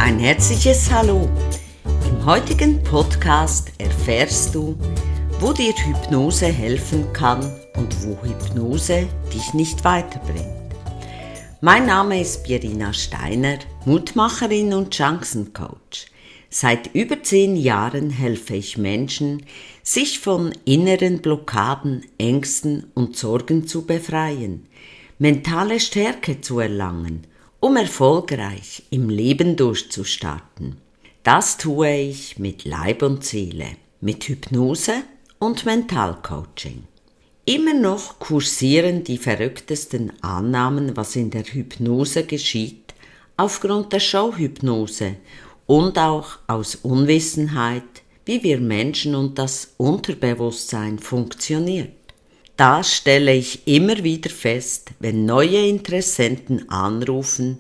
Ein herzliches Hallo. Im heutigen Podcast erfährst du, wo dir Hypnose helfen kann und wo Hypnose dich nicht weiterbringt. Mein Name ist Pierina Steiner, Mutmacherin und Chancencoach. Seit über 10 Jahren helfe ich Menschen, sich von inneren Blockaden, Ängsten und Sorgen zu befreien, mentale Stärke zu erlangen, um erfolgreich im Leben durchzustarten. Das tue ich mit Leib und Seele, mit Hypnose und Mentalcoaching. Immer noch kursieren die verrücktesten Annahmen, was in der Hypnose geschieht, aufgrund der Showhypnose und auch aus Unwissenheit, wie wir Menschen und das Unterbewusstsein funktioniert. Das stelle ich immer wieder fest, wenn neue Interessenten anrufen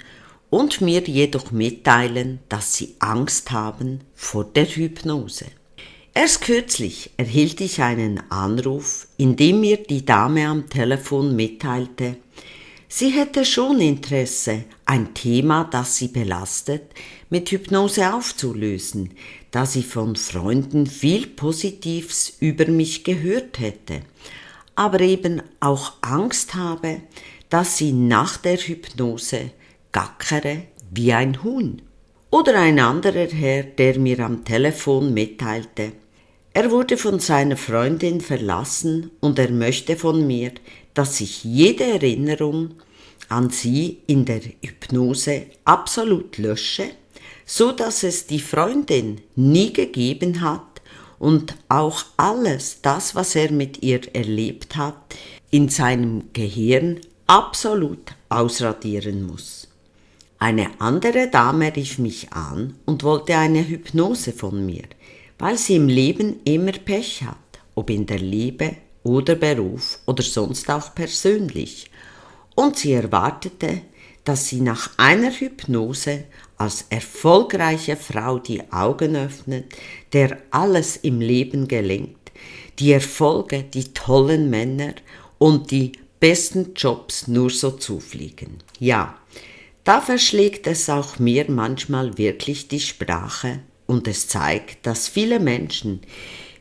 und mir jedoch mitteilen, dass sie Angst haben vor der Hypnose. Erst kürzlich erhielt ich einen Anruf, in dem mir die Dame am Telefon mitteilte, sie hätte schon Interesse, ein Thema, das sie belastet, mit Hypnose aufzulösen, da sie von Freunden viel Positives über mich gehört hätte, aber eben auch Angst habe, dass sie nach der Hypnose gackere wie ein Huhn. Oder ein anderer Herr, der mir am Telefon mitteilte, er wurde von seiner Freundin verlassen und er möchte von mir, dass ich jede Erinnerung an sie in der Hypnose absolut lösche, so dass es die Freundin nie gegeben hat und auch alles das, was er mit ihr erlebt hat, in seinem Gehirn absolut ausradieren muss. Eine andere Dame rief mich an und wollte eine Hypnose von mir, weil sie im Leben immer Pech hat, ob in der Liebe oder Beruf oder sonst auch persönlich. Und sie erwartete, dass sie nach einer Hypnose als erfolgreiche Frau die Augen öffnet, der alles im Leben gelingt, die Erfolge, die tollen Männer und die besten Jobs nur so zufliegen. Ja, da verschlägt es auch mir manchmal wirklich die Sprache und es zeigt, dass viele Menschen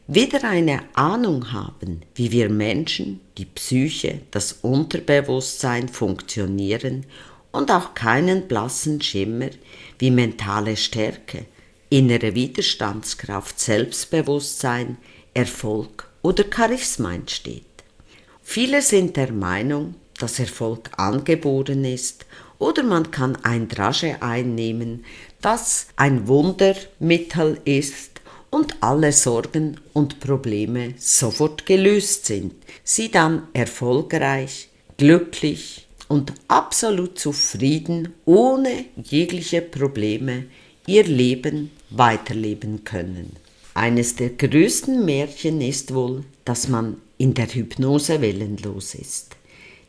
weder eine Ahnung haben, wie wir Menschen, die Psyche, das Unterbewusstsein funktionieren und auch keinen blassen Schimmer, wie mentale Stärke, innere Widerstandskraft, Selbstbewusstsein, Erfolg oder Charisma entsteht. Viele sind der Meinung, dass Erfolg angeboren ist oder man kann ein Drage einnehmen, das ein Wundermittel ist und alle Sorgen und Probleme sofort gelöst sind, sie dann erfolgreich, glücklich und absolut zufrieden, ohne jegliche Probleme, ihr Leben weiterleben können. Eines der größten Märchen ist wohl, dass man in der Hypnose willenlos ist.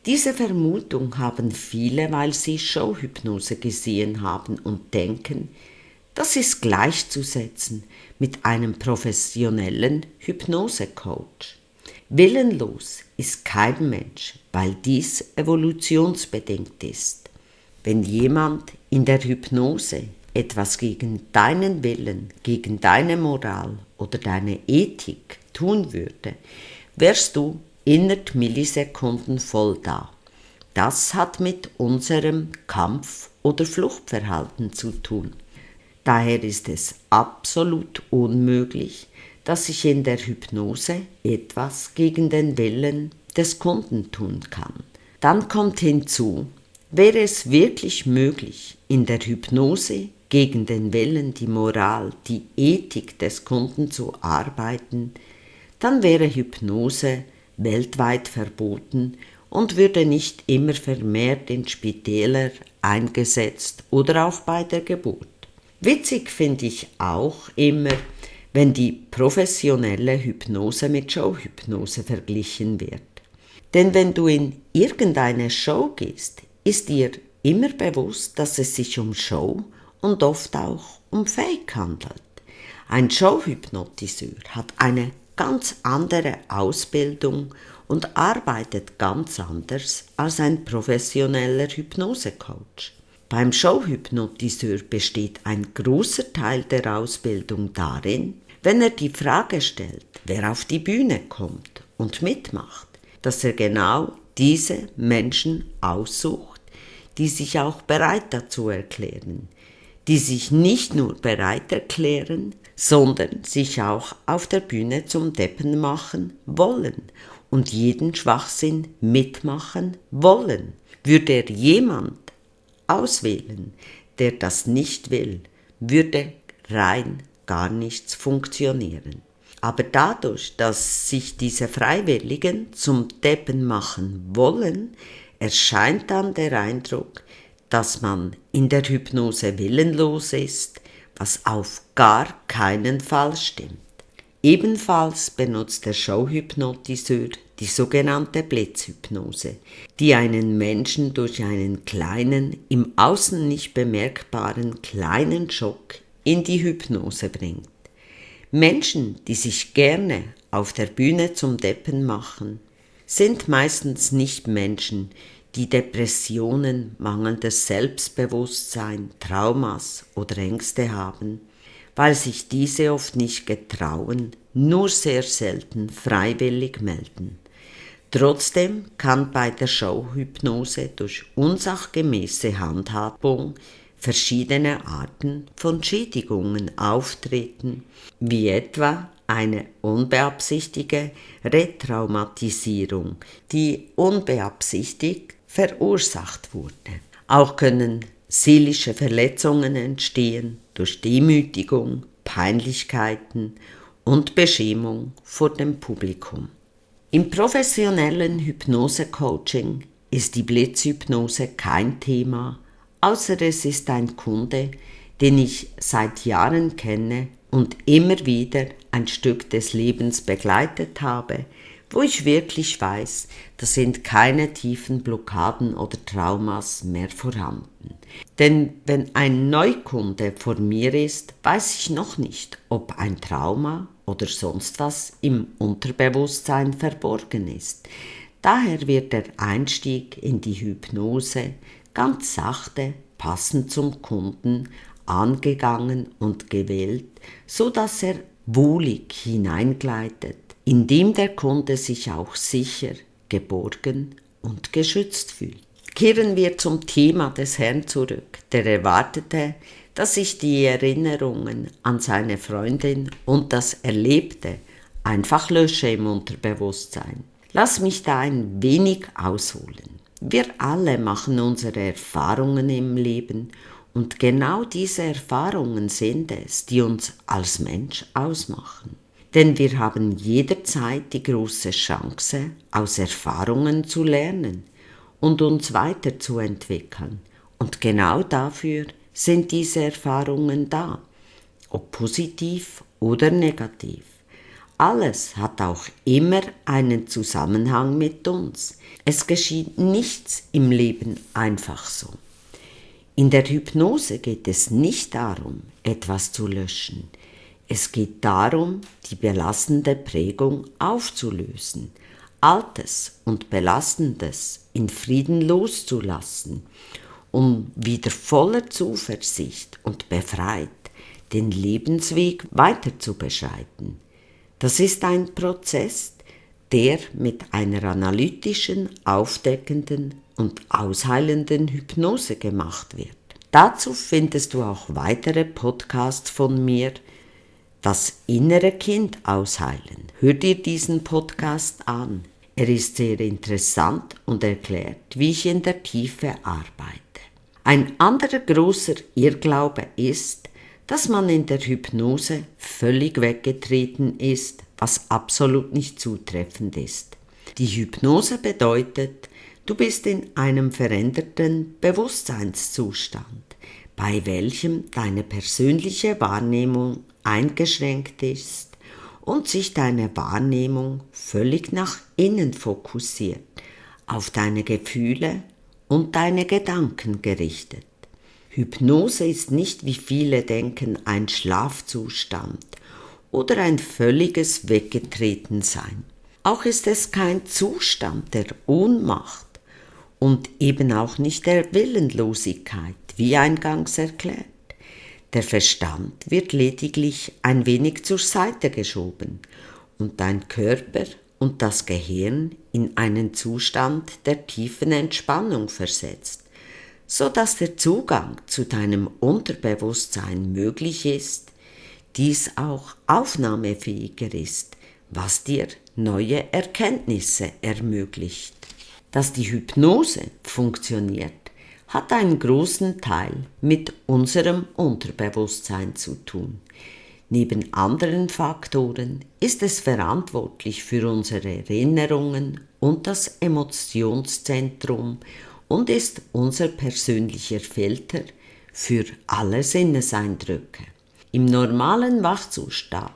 Diese Vermutung haben viele, weil sie Showhypnose gesehen haben und denken, das ist gleichzusetzen mit einem professionellen Hypnosecoach. Willenlos ist kein Mensch, weil dies evolutionsbedingt ist. Wenn jemand in der Hypnose etwas gegen deinen Willen, gegen deine Moral oder deine Ethik tun würde, wärst du innerhalb Millisekunden voll da. Das hat mit unserem Kampf- oder Fluchtverhalten zu tun. Daher ist es absolut unmöglich, dass ich in der Hypnose etwas gegen den Willen des Kunden tun kann. Dann kommt hinzu, wäre es wirklich möglich, in der Hypnose gegen den Willen, die Moral, die Ethik des Kunden zu arbeiten, dann wäre Hypnose weltweit verboten und würde nicht immer vermehrt in Spitäler eingesetzt oder auch bei der Geburt. Witzig finde ich auch immer, wenn die professionelle Hypnose mit Showhypnose verglichen wird. Denn wenn du in irgendeine Show gehst, ist dir immer bewusst, dass es sich um Show und oft auch um Fake handelt. Ein Showhypnotiseur hat eine ganz andere Ausbildung und arbeitet ganz anders als ein professioneller Hypnosecoach. Beim Showhypnotiseur besteht ein großer Teil der Ausbildung darin, wenn er die Frage stellt, wer auf die Bühne kommt und mitmacht, dass er genau diese Menschen aussucht, die sich auch bereit dazu erklären, die sich nicht nur bereit erklären, sondern sich auch auf der Bühne zum Deppen machen wollen und jeden Schwachsinn mitmachen wollen. Würde er jemand auswählen, der das nicht will, würde rein gar nichts funktionieren. Aber dadurch, dass sich diese Freiwilligen zum Deppen machen wollen, erscheint dann der Eindruck, dass man in der Hypnose willenlos ist, was auf gar keinen Fall stimmt. Ebenfalls benutzt der Showhypnotiseur die sogenannte Blitzhypnose, die einen Menschen durch einen kleinen, im Außen nicht bemerkbaren kleinen Schock in die Hypnose bringt. Menschen, die sich gerne auf der Bühne zum Deppen machen, sind meistens nicht Menschen, die Depressionen, mangelndes Selbstbewusstsein, Traumas oder Ängste haben, weil sich diese oft nicht getrauen, nur sehr selten freiwillig melden. Trotzdem kann bei der Showhypnose durch unsachgemäße Handhabung verschiedene Arten von Schädigungen auftreten, wie etwa eine unbeabsichtigte Retraumatisierung, die unbeabsichtigt verursacht wurde. Auch können seelische Verletzungen entstehen durch Demütigung, Peinlichkeiten und Beschämung vor dem Publikum. Im professionellen Hypnose-Coaching ist die Blitzhypnose kein Thema, außer es ist ein Kunde, den ich seit Jahren kenne und immer wieder ein Stück des Lebens begleitet habe, wo ich wirklich weiß, da sind keine tiefen Blockaden oder Traumas mehr vorhanden. Denn wenn ein Neukunde vor mir ist, weiß ich noch nicht, ob ein Trauma oder sonst was im Unterbewusstsein verborgen ist. Daher wird der Einstieg in die Hypnose ganz sachte, passend zum Kunden, angegangen und gewählt, so dass er wohlig hineingleitet, indem der Kunde sich auch sicher, geborgen und geschützt fühlt. Kehren wir zum Thema des Herrn zurück, der erwartete, dass ich die Erinnerungen an seine Freundin und das Erlebte einfach lösche im Unterbewusstsein. Lass mich da ein wenig ausholen. Wir alle machen unsere Erfahrungen im Leben und genau diese Erfahrungen sind es, die uns als Mensch ausmachen. Denn wir haben jederzeit die große Chance, aus Erfahrungen zu lernen und uns weiterzuentwickeln. Und genau dafür sind diese Erfahrungen da, ob positiv oder negativ. Alles hat auch immer einen Zusammenhang mit uns. Es geschieht nichts im Leben einfach so. In der Hypnose geht es nicht darum, etwas zu löschen. Es geht darum, die belastende Prägung aufzulösen, Altes und Belastendes in Frieden loszulassen, um wieder voller Zuversicht und befreit den Lebensweg weiter zu beschreiten. Das ist ein Prozess, der mit einer analytischen, aufdeckenden und ausheilenden Hypnose gemacht wird. Dazu findest du auch weitere Podcasts von mir, das innere Kind ausheilen. Hör dir diesen Podcast an. Er ist sehr interessant und erklärt, wie ich in der Tiefe arbeite. Ein anderer großer Irrglaube ist, dass man in der Hypnose völlig weggetreten ist, was absolut nicht zutreffend ist. Die Hypnose bedeutet, du bist in einem veränderten Bewusstseinszustand, bei welchem deine persönliche Wahrnehmung eingeschränkt ist und sich deine Wahrnehmung völlig nach innen fokussiert, auf deine Gefühle und deine Gedanken gerichtet. Hypnose ist nicht, wie viele denken, ein Schlafzustand oder ein völliges Weggetretensein. Auch ist es kein Zustand der Ohnmacht und eben auch nicht der Willenlosigkeit, wie eingangs erklärt. Der Verstand wird lediglich ein wenig zur Seite geschoben und dein Körper und das Gehirn in einen Zustand der tiefen Entspannung versetzt, so dass der Zugang zu deinem Unterbewusstsein möglich ist, dies auch aufnahmefähiger ist, was dir neue Erkenntnisse ermöglicht. Dass die Hypnose funktioniert, hat einen großen Teil mit unserem Unterbewusstsein zu tun. Neben anderen Faktoren ist es verantwortlich für unsere Erinnerungen und das Emotionszentrum und ist unser persönlicher Filter für alle Sinneseindrücke. Im normalen Wachzustand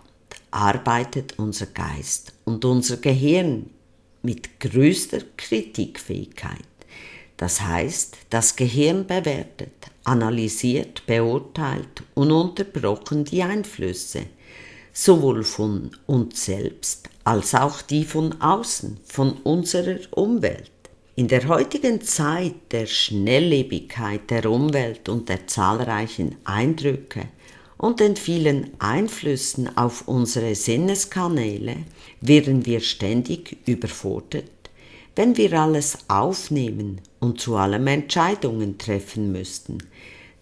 arbeitet unser Geist und unser Gehirn mit größter Kritikfähigkeit. Das heißt, das Gehirn bewertet, analysiert, beurteilt und unterbrochen die Einflüsse, sowohl von uns selbst als auch die von außen, von unserer Umwelt. In der heutigen Zeit der Schnelllebigkeit der Umwelt und der zahlreichen Eindrücke und den vielen Einflüssen auf unsere Sinneskanäle werden wir ständig überfordert, wenn wir alles aufnehmen und zu allem Entscheidungen treffen müssten.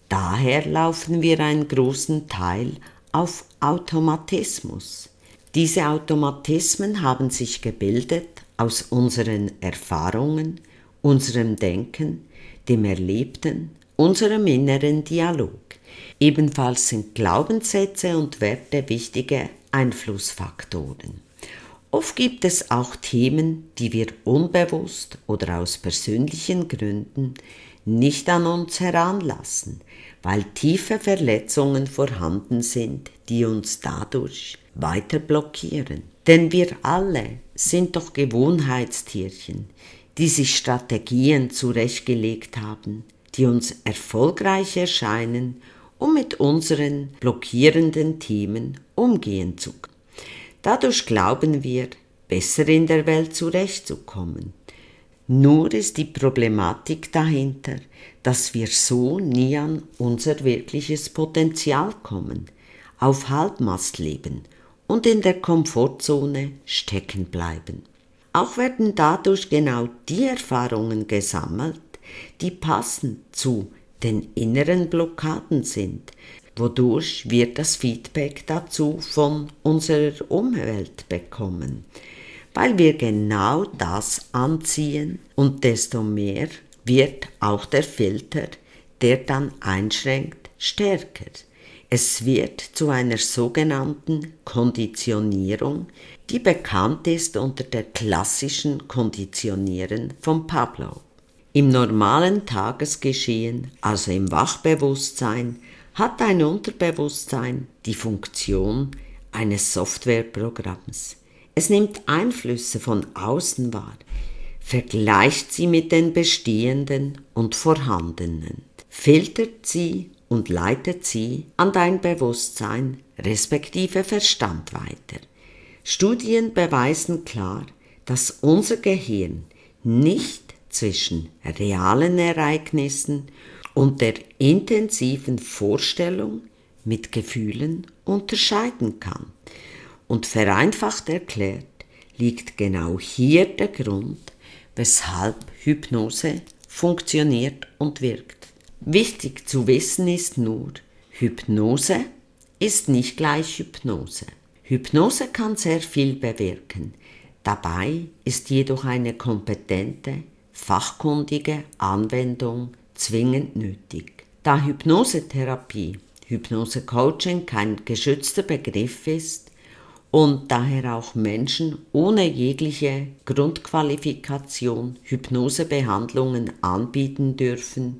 Daher laufen wir einen großen Teil auf Automatismus. Diese Automatismen haben sich gebildet aus unseren Erfahrungen, unserem Denken, dem Erlebten, unserem inneren Dialog. Ebenfalls sind Glaubenssätze und Werte wichtige Einflussfaktoren. Oft gibt es auch Themen, die wir unbewusst oder aus persönlichen Gründen nicht an uns heranlassen, weil tiefe Verletzungen vorhanden sind, die uns dadurch weiter blockieren. Denn wir alle sind doch Gewohnheitstierchen, die sich Strategien zurechtgelegt haben, die uns erfolgreich erscheinen, um mit unseren blockierenden Themen umgehen zu können. Dadurch glauben wir, besser in der Welt zurechtzukommen. Nur ist die Problematik dahinter, dass wir so nie an unser wirkliches Potenzial kommen, auf Halbmast leben und in der Komfortzone stecken bleiben. Auch werden dadurch genau die Erfahrungen gesammelt, die passend zu den inneren Blockaden sind, wodurch wir das Feedback dazu von unserer Umwelt bekommen, weil wir genau das anziehen und desto mehr wird auch der Filter, der dann einschränkt, stärker. Es wird zu einer sogenannten Konditionierung, die bekannt ist unter der klassischen Konditionieren von Pavlov. Im normalen Tagesgeschehen, also im Wachbewusstsein, hat ein Unterbewusstsein die Funktion eines Softwareprogramms. Es nimmt Einflüsse von außen wahr, vergleicht sie mit den bestehenden und vorhandenen, filtert sie und leitet sie an dein Bewusstsein respektive Verstand weiter. Studien beweisen klar, dass unser Gehirn nicht zwischen realen Ereignissen und der intensiven Vorstellung mit Gefühlen unterscheiden kann. Und vereinfacht erklärt liegt genau hier der Grund, weshalb Hypnose funktioniert und wirkt. Wichtig zu wissen ist nur, Hypnose ist nicht gleich Hypnose. Hypnose kann sehr viel bewirken. Dabei ist jedoch eine kompetente, fachkundige Anwendung zwingend nötig. Da Hypnosetherapie, Hypnosecoaching kein geschützter Begriff ist und daher auch Menschen ohne jegliche Grundqualifikation Hypnosebehandlungen anbieten dürfen,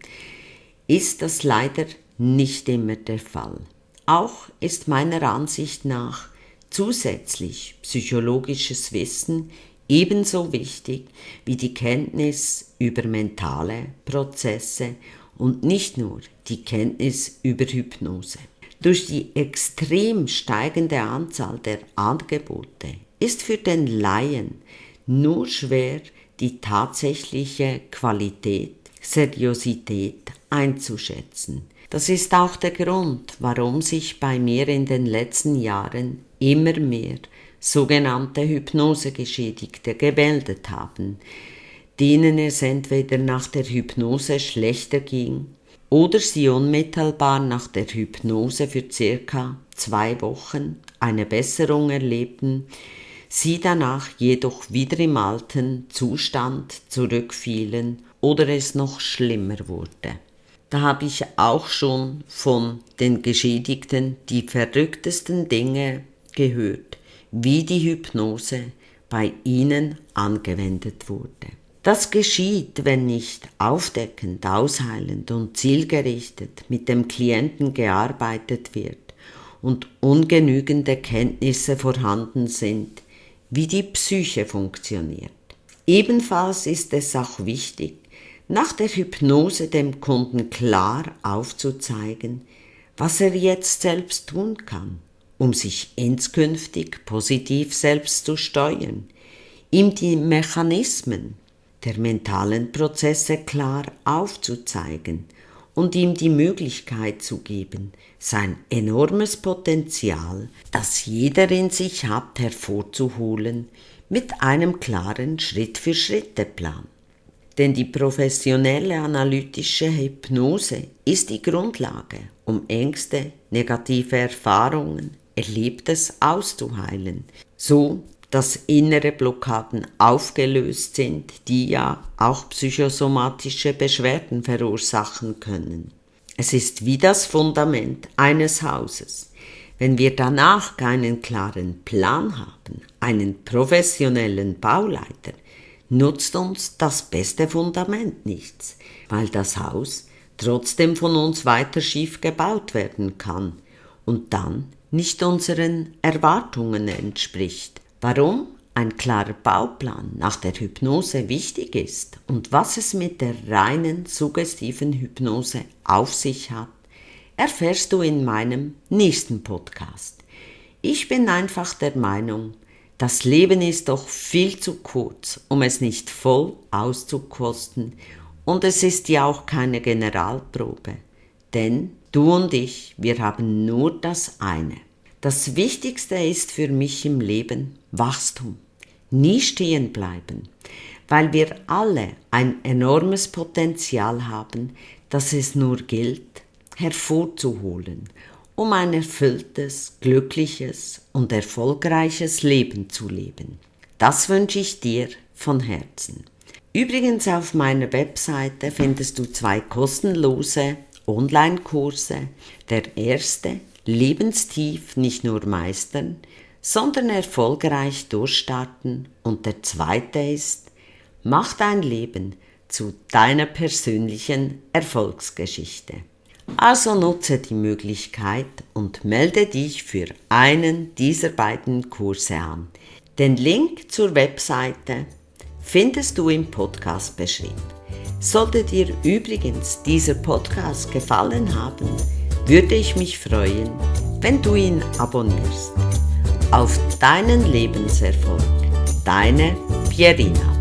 ist das leider nicht immer der Fall. Auch ist meiner Ansicht nach zusätzlich psychologisches Wissen ebenso wichtig wie die Kenntnis über mentale Prozesse und nicht nur die Kenntnis über Hypnose. Durch die extrem steigende Anzahl der Angebote ist für den Laien nur schwer die tatsächliche Qualität, Seriosität einzuschätzen. Das ist auch der Grund, warum sich bei mir in den letzten Jahren immer mehr sogenannte Hypnosegeschädigte gemeldet haben, denen es entweder nach der Hypnose schlechter ging oder sie unmittelbar nach der Hypnose für ca. 2 Wochen eine Besserung erlebten, sie danach jedoch wieder im alten Zustand zurückfielen oder es noch schlimmer wurde. Da habe ich auch schon von den Geschädigten die verrücktesten Dinge gehört, wie die Hypnose bei ihnen angewendet wurde. Das geschieht, wenn nicht aufdeckend, ausheilend und zielgerichtet mit dem Klienten gearbeitet wird und ungenügende Kenntnisse vorhanden sind, wie die Psyche funktioniert. Ebenfalls ist es auch wichtig, nach der Hypnose dem Kunden klar aufzuzeigen, was er jetzt selbst tun kann, um sich inskünftig positiv selbst zu steuern, ihm die Mechanismen der mentalen Prozesse klar aufzuzeigen und ihm die Möglichkeit zu geben, sein enormes Potenzial, das jeder in sich hat, hervorzuholen, mit einem klaren Schritt-für-Schritte-Plan. Denn die professionelle analytische Hypnose ist die Grundlage, um Ängste, negative Erfahrungen, Erlebtes auszuheilen, so dass innere Blockaden aufgelöst sind, die ja auch psychosomatische Beschwerden verursachen können. Es ist wie das Fundament eines Hauses. Wenn wir danach keinen klaren Plan haben, einen professionellen Bauleiter, nutzt uns das beste Fundament nichts, weil das Haus trotzdem von uns weiter schief gebaut werden kann und dann nicht unseren Erwartungen entspricht. Warum ein klarer Bauplan nach der Hypnose wichtig ist und was es mit der reinen suggestiven Hypnose auf sich hat, erfährst du in meinem nächsten Podcast. Ich bin einfach der Meinung, das Leben ist doch viel zu kurz, um es nicht voll auszukosten, und es ist ja auch keine Generalprobe, denn du und ich, wir haben nur das eine. Das Wichtigste ist für mich im Leben Wachstum, nie stehen bleiben, weil wir alle ein enormes Potenzial haben, das es nur gilt, hervorzuholen, um ein erfülltes, glückliches und erfolgreiches Leben zu leben. Das wünsche ich dir von Herzen. Übrigens auf meiner Webseite findest du 2 kostenlose Online-Kurse. Der erste, lebenstief nicht nur meistern, sondern erfolgreich durchstarten, und der zweite ist, mach dein Leben zu deiner persönlichen Erfolgsgeschichte. Also nutze die Möglichkeit und melde dich für einen dieser beiden Kurse an. Den Link zur Webseite findest du im Podcast beschrieben. Sollte dir übrigens dieser Podcast gefallen haben, würde ich mich freuen, wenn du ihn abonnierst. Auf deinen Lebenserfolg, deine Pierina.